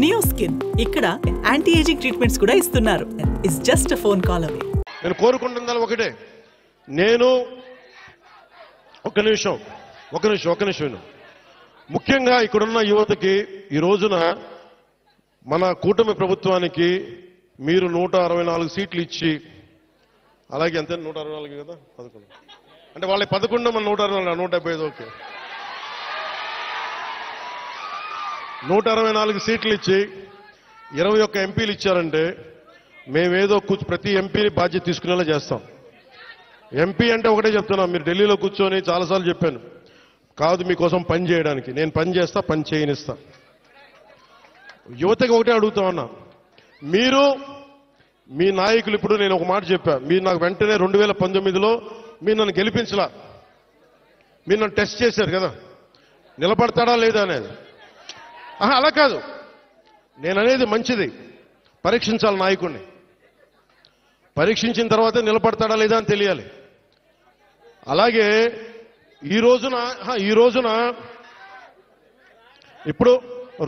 Neo skin ఇక్కడ anti ageing treatments కూడా ఇస్తున్నారు. ఇట్స్ జస్ట్ ఫోన్ కాల్ అవే. నేను కోరుకుంటున్నది ఒకటే, నేను ఒక నిమిషం ముఖ్యంగా ఇక్కడున్న యువతకి ఈ రోజున మన కూటమి ప్రభుత్వానికి మీరు 164 సీట్లు ఇచ్చి, అలాగే ఎంత 164 కదా 11 అంటే వాళ్ళ 11 మన 164 175 ఓకే 164 సీట్లు ఇచ్చి 21 ఎంపీలు ఇచ్చారంటే మేమేదో ప్రతి ఎంపీని బాధ్యత తీసుకునేలా చేస్తాం. ఎంపీ అంటే ఒకటే చెప్తున్నాం, మీరు ఢిల్లీలో కూర్చొని చాలాసార్లు చెప్పాను, కాదు మీకోసం పని చేయడానికి. నేను పని చేస్తా, పని చేయనిస్తా. యువతకి ఒకటే అడుగుతా ఉన్నా, మీరు మీ నాయకులు, ఇప్పుడు నేను ఒక మాట చెప్పా, మీరు నాకు వెంటనే 2019లో మీరు నన్ను గెలిపించలా, మీరు నన్ను టెస్ట్ చేశారు కదా, నిలబడతాడా లేదా అనేది. అలా కాదు, నేను అనేది మంచిది, పరీక్షించాలి నాయకుడిని, పరీక్షించిన తర్వాత నిలబడతాడా లేదా అని తెలియాలి. అలాగే ఈ రోజున ఇప్పుడు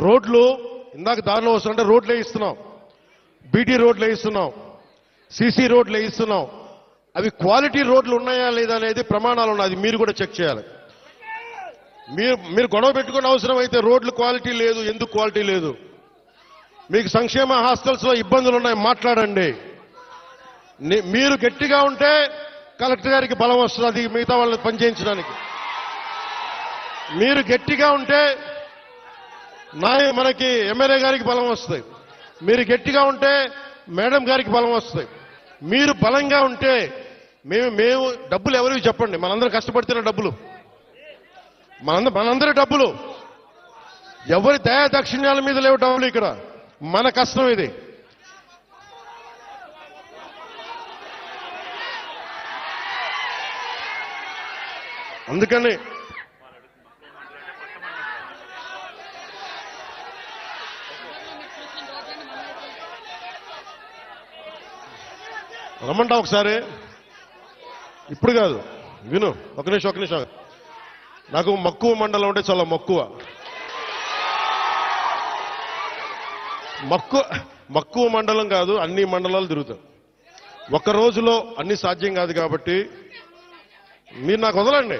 రోడ్లు ఇందాక దారిలో వస్తుంటే రోడ్లు వేయిస్తున్నాం, బీటీ రోడ్లు వేయిస్తున్నాం, సీసీ రోడ్లు వేయిస్తున్నాం. అవి క్వాలిటీ రోడ్లు ఉన్నాయా లేదా అనేది ప్రమాణాలు ఉన్నాయి, అది మీరు కూడా చెక్ చేయాలి. మీరు గొడవ పెట్టుకునే అవసరం అయితే రోడ్లు క్వాలిటీ లేదు, ఎందుకు క్వాలిటీ లేదు, మీకు సంక్షేమ హాస్టల్స్ లో ఇబ్బందులు ఉన్నాయి, మాట్లాడండి. మీరు గట్టిగా ఉంటే కలెక్టర్ గారికి బలం వస్తుంది మిగతా వాళ్ళని పనిచేయించడానికి. మీరు గట్టిగా ఉంటే మనకి ఎమ్మెల్యే గారికి బలం వస్తుంది, మీరు గట్టిగా ఉంటే మేడం గారికి బలం వస్తుంది. మీరు బలంగా ఉంటే మేము డబ్బులు ఎవరికి చెప్పండి, మనందరం కష్టపడుతున్న డబ్బులు, మనందరి డబ్బులు, ఎవరి దయా దక్షిణ్యాల మీద లేవు డబ్బులు, ఇక్కడ మన కష్టం ఇది. అందుకని రమ్మంటా ఒకసారి, ఇప్పుడు కాదు, విను, ఒక నిమిషం. నాకు మక్కువ మండలం అంటే చాలా మక్కువ మండలం కాదు, అన్ని మండలాలు తిరుగుతాం. ఒక్క రోజులో అన్ని సాధ్యం కాదు కాబట్టి మీరు నాకు వదలండి.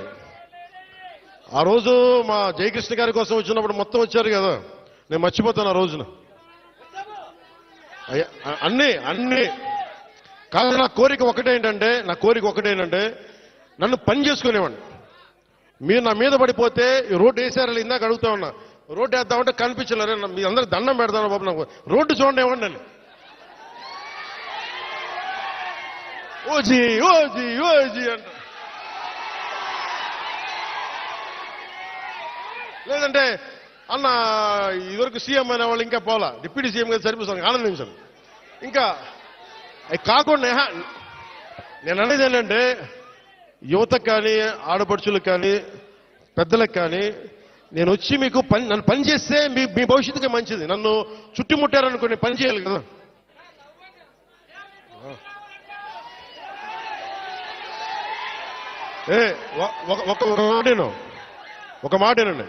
ఆ రోజు మా జయకృష్ణ గారి కోసం వచ్చినప్పుడు మొత్తం వచ్చారు కదా, నేను మర్చిపోతాను ఆ రోజున. అన్ని కాదు, నా కోరిక ఒకటేంటంటే నన్ను పని చేసుకునేవాడిని. మీరు నా మీద పడిపోతే రోడ్డు వేసారని ఇందాక అడుగుతా ఉన్నా, రోడ్డు వేద్దామంటే కనిపించలేరు, మీ అందరికి దండం పెడతాను బాబు, నాకు రోడ్డు చూడండి ఇవ్వండి అని. ఓజీ అంట, లేదంటే అన్న ఇదివరకు సీఎం అనే వాళ్ళు ఇంకా పోలా, డిప్యూటీ సీఎం గారు సరిపోతాను, ఆనందించాను. ఇంకా కాకుండా నేను అనేది ఏంటంటే, యువతకు కానీ ఆడపడుచులకు కానీ పెద్దలకు కానీ నేను వచ్చి మీకు నన్ను పని చేస్తే మీ భవిష్యత్తుకే మంచిది. నన్ను చుట్టుముట్టారనుకోండి, పని చేయాలి కదా. ఒక మాటేనండి,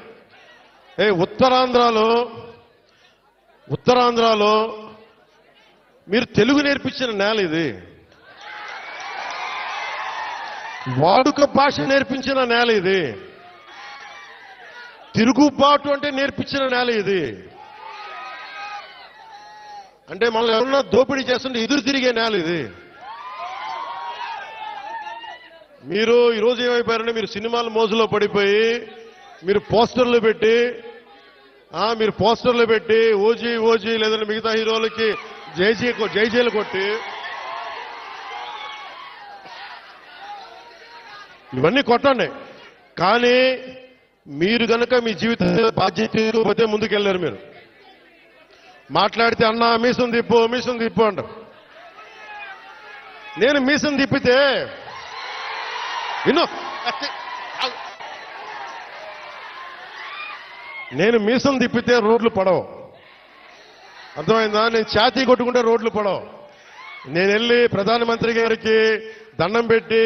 ఉత్తరాంధ్రలో మీరు తెలుగు నేర్పించిన నేల ఇది, వాడుక భాష నేర్పించిన నేల ఇది, తిరుగుబాటు అంటే నేర్పించిన నేల ఇది. అంటే మనల్ని ఎవరన్నా దోపిడీ చేస్తుంటే ఎదురు తిరిగే నేల ఇది. మీరు ఈరోజు ఏమైపోయారంటే, మీరు సినిమాల మోజులో పడిపోయి మీరు పోస్టర్లు పెట్టి ఓజీ లేదంటే మిగతా హీరోలకి జైజీలు కొట్టి ఇవన్నీ కొట్టండి. కానీ మీరు కనుక మీ జీవితంలో బాధ్యత ముందుకెళ్ళారు. మీరు మాట్లాడితే అన్నా మీసం తిప్పు అంటారు. నేను మీసం తిప్పితే రోడ్లు పడవు, అర్థమైందా? నేను ఛాతీ కొట్టుకుంటే రోడ్లు పడవు. నేను వెళ్ళి ప్రధానమంత్రి గారికి దండం పెట్టి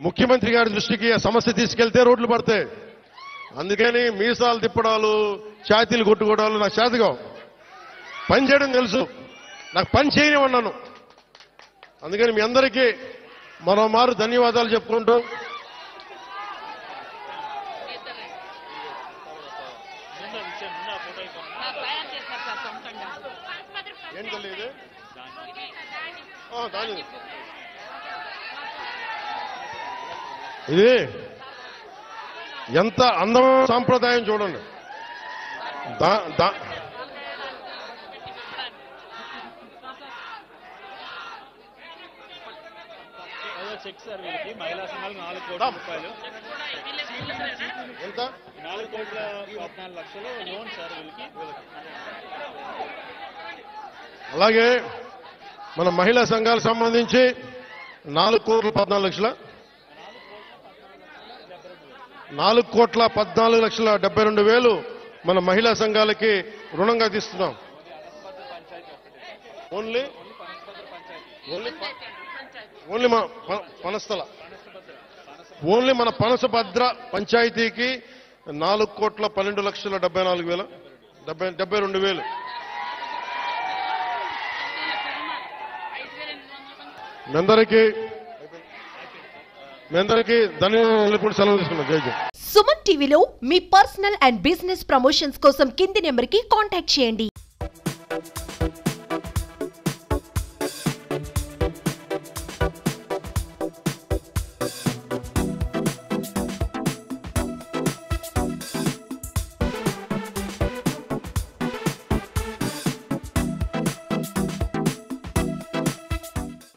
ముఖ్యమంత్రి గారి దృష్టికి ఆ సమస్య తీసుకెళ్తే రోడ్లు పడతాయి. అందుకని మీసాలు తిప్పడాలు, ఛాతీలు కొట్టుకోవడాలు నాకు చేతగా. పని చేయడం తెలుసు, నాకు పని చేయనివన్నాను. అందుకని మీ అందరికీ మరోమారు ధన్యవాదాలు చెప్పుకుంటూ ఏం తెలియదు ఇది ఎంత అందమైన సాంప్రదాయం చూడండి. చెక్ సార్ వీళ్ళకి మహిళా సంఘాలు 4 కోట్ల రూపాయలు, ఎంత 4,14,00,000 లోన్ సార్ వీళ్ళకి. అలాగే మన మహిళా సంఘాలకు సంబంధించి 4,14,00,000 4,14,72,000 మన మహిళా సంఘాలకి రుణంగా తీస్తున్నాం. ఓన్లీ ఓన్లీ మన పనసభద్ర పంచాయతీకి 4,12,74,000 మీ అందరికీ ధన్యవాదాలు. సెలవు తీసుకున్నాం. జై జై. సుమన్ టీవీలో మీ పర్సనల్ అండ్ బిజినెస్ ప్రమోషన్స్ కోసం కింది నెంబర్కి కాంటాక్ట్ చేయండి.